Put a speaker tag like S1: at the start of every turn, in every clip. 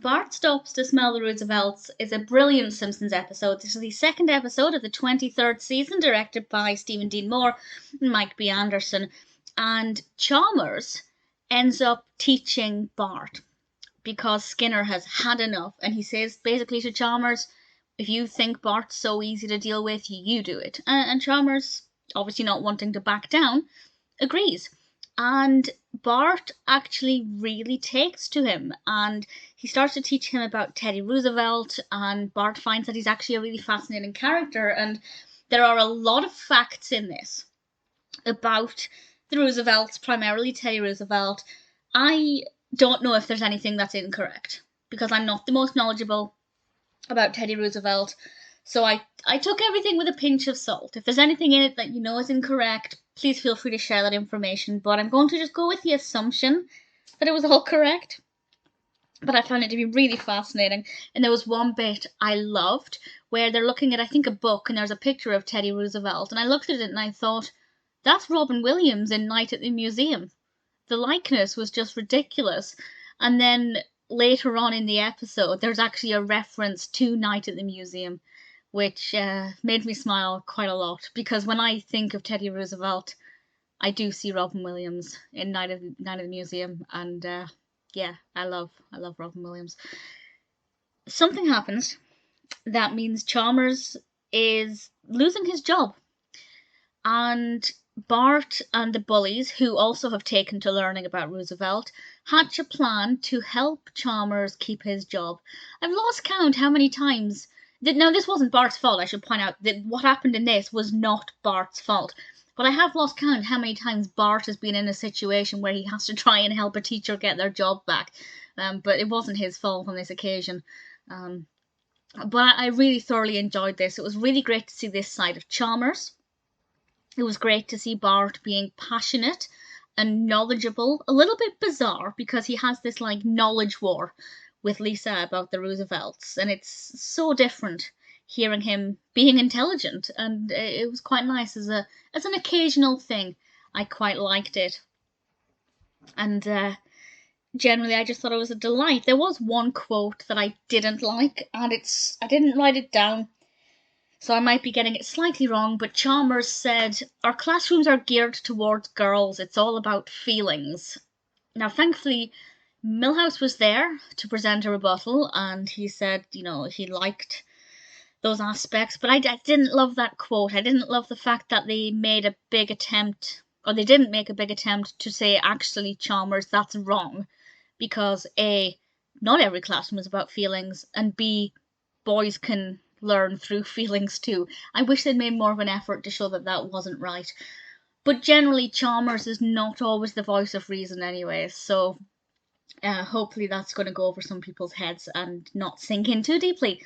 S1: Bart Stops to Smell the Roosevelts is a brilliant Simpsons episode. This is the second episode of the 23rd season, directed by Stephen Dean Moore and Mike B. Anderson. And Chalmers ends up teaching Bart because Skinner has had enough. And he says basically to Chalmers, if you think Bart's so easy to deal with, you do it. And Chalmers, obviously not wanting to back down, agrees. And Bart actually really takes to him, and he starts to teach him about Teddy Roosevelt, and Bart finds that he's actually a really fascinating character, and there are a lot of facts in this about the Roosevelts, primarily Teddy Roosevelt. I don't know if there's anything that's incorrect, because I'm not the most knowledgeable about Teddy Roosevelt, so I took everything with a pinch of salt. If there's anything in it that you know is incorrect, please feel free to share that information, but I'm going to just go with the assumption that it was all correct. But I found it to be really fascinating, and there was one bit I loved where they're looking at, I think, a book, and there's a picture of Teddy Roosevelt, and I looked at it and I thought, that's Robin Williams in Night at the Museum. The likeness was just ridiculous. And then later on in the episode, there's actually a reference to Night at the Museum, which made me smile quite a lot, because when I think of Teddy Roosevelt, I do see Robin Williams in Night at the Museum, and yeah, I love Robin Williams. Something happens that means Chalmers is losing his job, and Bart and the bullies, who also have taken to learning about Roosevelt, hatch a plan to help Chalmers keep his job. I've lost count how many times. Now, this wasn't Bart's fault, I should point out that what happened in this was not Bart's fault. But I have lost count how many times Bart has been in a situation where he has to try and help a teacher get their job back. But it wasn't his fault on this occasion. But I really thoroughly enjoyed this. It was really great to see this side of Chalmers. It was great to see Bart being passionate and knowledgeable. A little bit bizarre because he has this like knowledge war with Lisa about the Roosevelts, and it's so different hearing him being intelligent, and it was quite nice as an occasional thing. I quite liked it, and generally I just thought it was a delight. There was one quote that I didn't like, and I didn't write it down, so I might be getting it slightly wrong, but Chalmers said, "Our classrooms are geared towards girls, it's all about feelings." Now, thankfully, Milhouse was there to present a rebuttal, and he said, you know, he liked those aspects, but I didn't love that quote. I didn't love the fact that they made a big attempt, or they didn't make a big attempt to say, actually, Chalmers, that's wrong, because A, not every classroom is about feelings, and B, boys can learn through feelings too. I wish they'd made more of an effort to show that that wasn't right. But generally, Chalmers is not always the voice of reason anyway, so hopefully that's going to go over some people's heads and not sink in too deeply.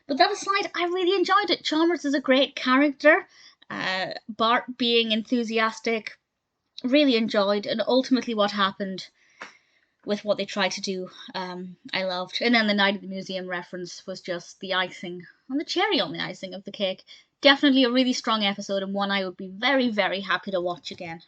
S1: But that aside, I really enjoyed it. Chalmers is a great character. Bart being enthusiastic, really enjoyed, and ultimately what happened with what they tried to do, I loved. And then the Night at the Museum reference was just the icing on the cherry on the icing of the cake. Definitely a really strong episode, and one I would be very, very happy to watch again.